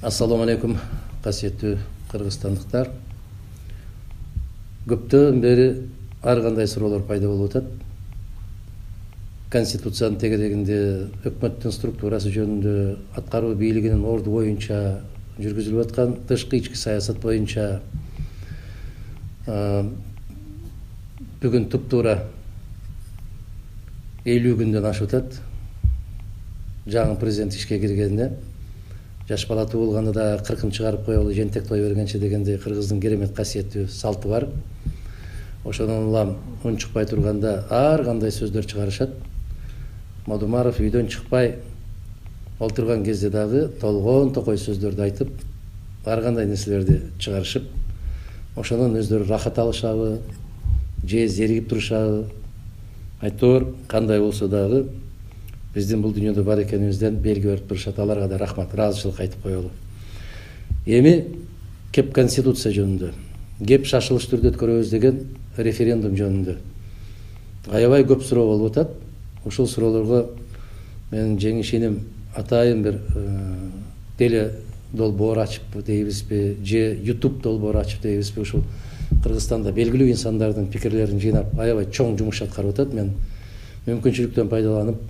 Ассаламу алейкум, касиеттүү кыргызстандыктар. Көптөн бери ар кандай суроолор пайда болуп атат. Конституциянын тегерегинде, өкмөттүн структурасы жөнүндө, аткаруу бийлигинин орду боюнча жүргүзүлүп аткан тышкы ички саясат боюнча бүгүн туптуура 50 күндөн ашып атат. Жаңы президент ишке киргенде жаш бала туулганда да 40-ын чыгарып коелу, жентек той бергенче дегендей кыргыздын керемет касиеттүү салты бар. Ошондон улам үн чыкпай турганда ар кандай сөздөр чыгарышат. Модумаров үйдөн чыкпай олтурган кезде дагы толгон токой сөздөрдү айтып, ар кандай нерселерди чыгарышып, ошондон өздөрү рахат алышабы, же зеригип турушабы. Айтор кандай болсо дагы биздин бул дүйнөдө бар экенибизден белги берип турушат. Аларга да рахмат, ыраазычылык айтып коелу. Эми кеп конституция жөнүндө, кеп шашылыш түрдө өткөрөбүз деген референдум жөнүндө аябай көп суроо болуп атат. Ушул суроолорго менин жеңишиним атайын бир теле долбоор ачып дейбизби, же YouTube долбоор ачып дейбизби, ушул Кыргызстанда белгилүү инсандардын пикирлерин жыйнап аябай чоң жумуш аткарып атат. Мен мүмкүнчүлүктөн пайдаланып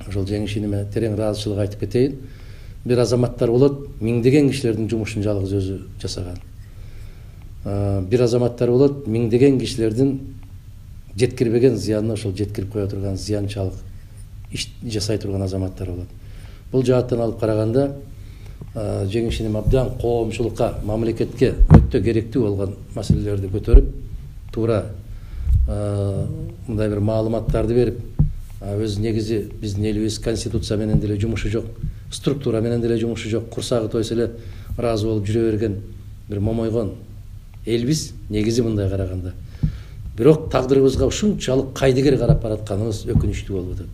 ошол жеңишиниме терең ыраазычылык айтып кетейин. Бир азаматтар болот, миңдеген кишилердин жумушун жалгыз өзү жасаган. Бир азаматтар болот, миңдеген кишилердин жеткирбеген зыянын ошол жеткирип кое турган зыянчылык иш жасай турган азаматтар болот. Бул жааттан алып караганда жеңишиним абдан коомчулукка, мамлекетке өтө керектүү болгон маселелерди көтөрүп, туура мындай бир маалыматтарды берип, өз негизи биздин элибиз конституция менен деле жумушу жок, структура менен деле жумушу жок, курсагы тойсо эле ыраазы болуп жүрө берген бир момойгон элбиз негизи мындай караганда. Бирок тагдырыбызга ушунчалык кайдыгер карап баратканыбыз өкүнүчтүү болуп атат.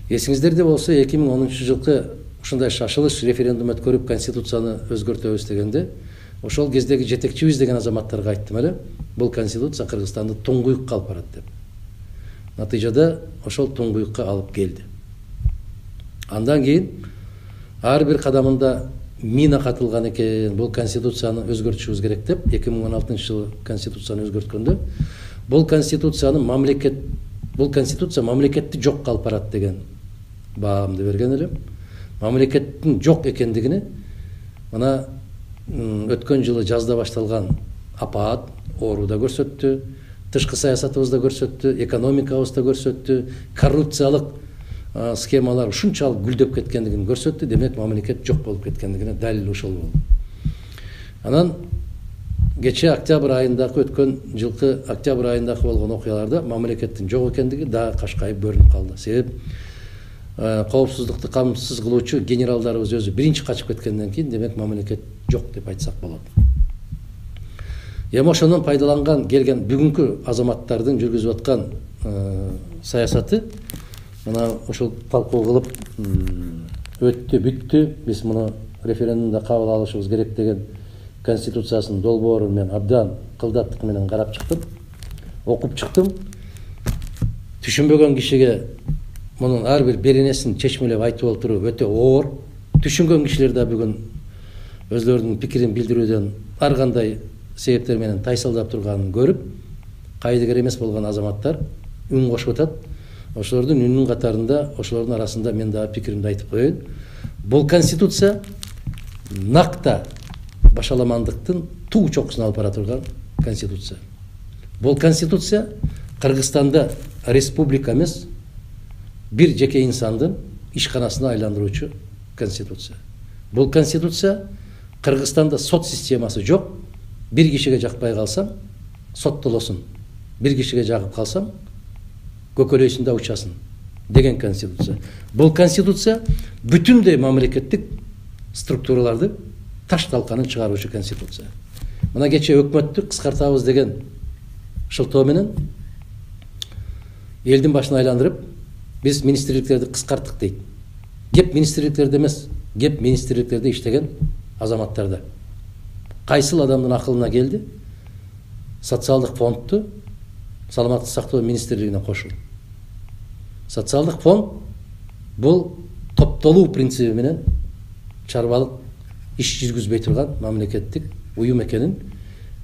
Эсиңиздерде болсо 2010-жылкы ушундай шашылыш референдум өткөрүп конституцияны өзгөртөбүз дегенде, ошол кездеги жетекчибиз деген азаматтарга айттым эле, бул конституция Кыргызстанды туңгуюкка алып барат деп. Натыйжада ошол туңгуюкка алып келди. Андан кийин ар бир кадамында мина катылган экен, бул конституцияны өзгөртүшүбүз керек деп 2016-жылы конституцияны өзгөрткөндө, бул конституция мамлекетти жокко алып барат деген баамды берген элем. Мамлекеттин жок экендигини мына өткөн жылы жазда башталган апаат ооруда көрсөттү, тышкы саясатыбызда көрсөттү, экономикабызда көрсөттү, коррупциялык схемалар ушунчалык гүлдөп кеткендигин көрсөттү. Демек мамлекет жок болуп кеткендигине далил ошол болду. Анан кече октябрь айындагы өткөн жылкы октябрь айындагы болгон окуяларда мамлекеттин жок экендиги дагы кашкайып көрүнүп калды. Себеп коопсуздукту камсыз кылуучу генералдарыбыз өзү биринчи качып кеткенден кийин демек мамлекет жок деп айтсак болот. Эми ошондон пайдаланган келген бүгүнкү азаматтардын жүргүзүп аткан саясаты мына ошол талкуу кылып өттү, бүттү. Биз муну референдумда кабыл алышыбыз керек деген конституциясынын долбоорун мен абдан кылдаттык менен карап чыктым, окуп чыктым. Түшүнбөгөн кишиге мунун ар бир беренесин чечмелеп айтып олтуруу өтө оор. Түшүнгөн кишилер да бүгүн өзлөрүнүн пикирин билдирүүдөн ар кандай себептер менен тайсалдап турганын көрүп, кайдыгер эмес болгон азаматтар үн кошуп атат. Ошолордун үнүнүн катарында, ошолордун арасында мен дагы пикиримди айтып коеюн. Бул конституция накта башаламандыктын туу чокусуна алып бара турган конституция. Бул конституция Кыргызстанда республика эмес, бир жеке инсандын ишканасына айландыруучу конституция. Бул конституция Кыргызстанда сот системасы жок. Бир кишиге жакпай калсам соттолосун, бир кишиге жагып калсам көкөлөйсүн да учасын деген конституция. Бул конституция бүтүндөй мамлекеттик структураларды таш талканын чыгаруучу конституция. Мына кече өкмөттү кыскартабыз деген шылтоо менен элдин башын айландырып, биз министрликтерди кыскарттык дейт. Кеп министрликтерде эмес, кеп министрликтерде иштеген азаматтарда. Кайсыл адамдын акылына келди социалдык фондду саламаттык сактоо министрлигине кошуу? Социалдык фонд бул топтолуу принциби менен чарбалык иш жүргүзбөй турган мамлекеттик уюм экенин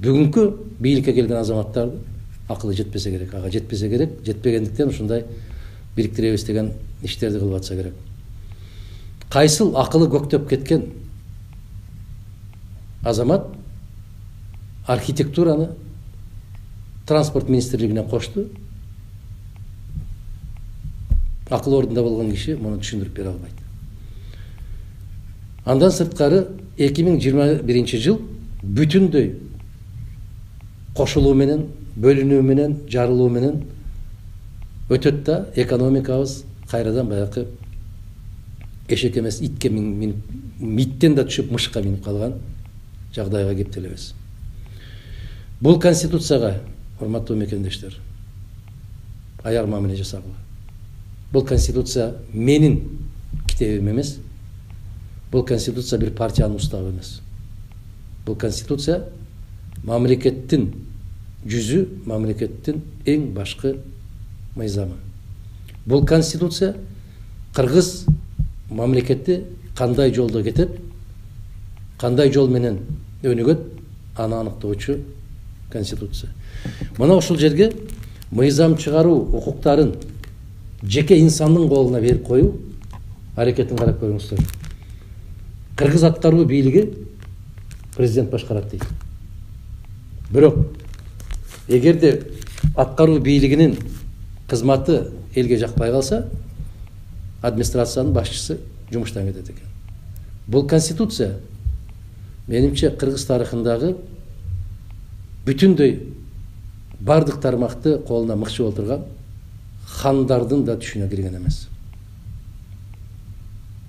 бүгүнкү бийликке келген азаматтардын акылы жетпесе керек, ага жетпесе керек, жетпегендиктен ушундай бириктиребиз деген иштерди кылып атса керек. Кайсыл акылы көктөп кеткен азамат архитектураны транспорт министрлигине кошту. Акыл ордунда болгон киши муну түшүндүрүп бере албайт. Андан сырткары 2021 жыл бүтүндөй кошулуу менен, бөлүнүү менен, жарылуу менен өтөт да экономикабыз кайрадан баягы эшек эмес итке иттен да түшүп мышка минип калган жагдайга кептелебиз. Бул конституцияга, урматтуу мекендештер, аяр мамиле жасагыла. Бул конституция менин китебим эмес. Бул конституция бир партиянын уставы эмес. Бул конституция мамлекеттин жүзү, мамлекеттин эң башкы мыйзамы. Бул конституция кыргыз мамлекети кандай жолдо кетет, кандай жол менен өнүгөт, аны аныктоочу конституция. Мына ушул жерге мыйзам чыгаруу укуктарын жеке инсандын колуна берип коюу аракетин карап көрүңүздөр. Кыргыз аткаруу бийлиги президент башкарат дейт. Бирок эгерде аткаруу бийлигинин кызматы элге жакпай калса, администрациянын башчысы жумуштан кетет экен. Бул конституция менимче кыргыз тарыхындагы бүтүндөй бардык тармакты колуна мыкчып отурган хандардын да түшүнө кирген эмес.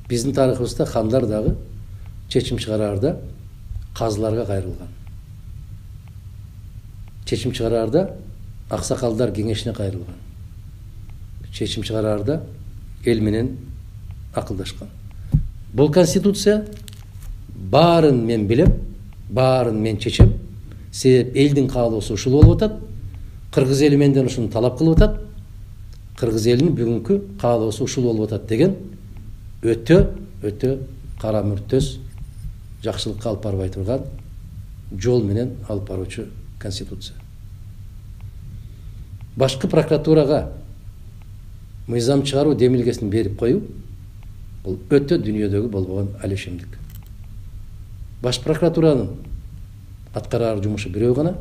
Биздин тарыхыбызда хандар дагы чечим чыгараарда казыларга кайрылган. Чечим чыгараарда аксакалдар кеңешине кайрылган. Чечим чыгараарда эл менен акылдашкан. Бул конституция баарын мен билем, баарын мен чечем. Себеп элдин каалоосу ушул болуп атат. Кыргыз эли менден ушуну талап кылып атат. Кыргыз элинин бүгүнкү каалоосу ушул болуп атат деген өтө кара мүртөс, жакшылыкка алып барбай турган жол менен алып баруучу конституция. Башкы прокуратурага мыйзам чыгаруу демилгесин берип коюу бул өтө дүйнөдөгү болбогон алешемдик. Баш прокуратуранын аткарар жумушу бирөө гана.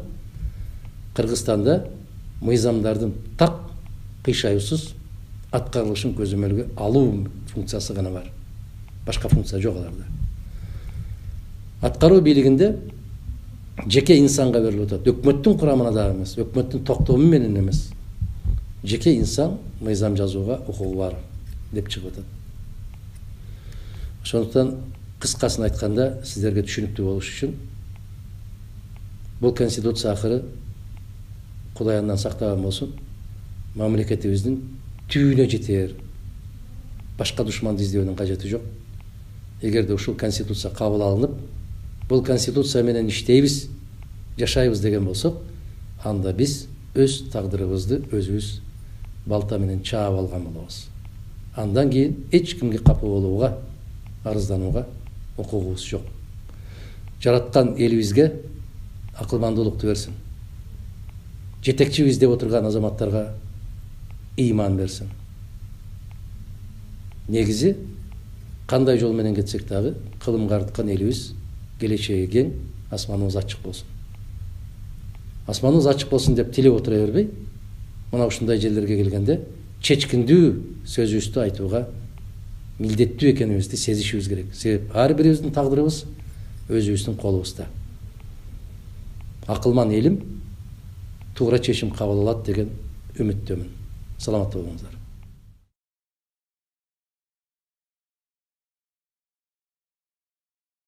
Кыргызстанда мыйзамдардын так кыйшаюусуз аткарылышын көзөмөлгө алуу функциясы гана бар. Башка функция жок аларда. Аткаруу бийлигинде жеке инсанга берилип атат. Өкмөттүн курамына да эмес, өкмөттүн токтому менен эмес. Жеке инсан мыйзам жазууга укугу бар деп чыгып атат. Ошондуктан кыскасын айтканда сиздерге түшүнүктүү болуш үчүн бул конституция акыры Кудай андан сактаган болсун, мамлекетибиздин түбүнө жетер. Башка душманды издөөнүн кажети жок. Эгерде ушул конституция кабыл алынып, бул конституция менен иштейбиз, жашайбыз деген болсок, анда биз өз тагдырыбызды өзүбүз балта менен чаап алган болобуз. Андан кийин эч кимге капы болууга, арызданууга укугубуз жок. Жараткан элибизге акылмандуулукту берсин. Жетекчибиз деп отурган азаматтарга ыйман берсин. Негизи кандай жол менен кетсек дагы кылымга арткан элибиз келечеги кең, асманыбыз ачык болсун. Асманыбыз ачык болсун деп тилеп отура бербей, мына ушундай жерлерге келгенде чечкиндүү сөзүбүздү айтууга милдеттүү экенибизди сезишибиз керек. Себеп ар бирибиздин тагдырыбыз өзүбүздүн колубузда. Акылман элим туура чечим кабыл алат деген үмүттөмүн. Саламатта болуңуздар.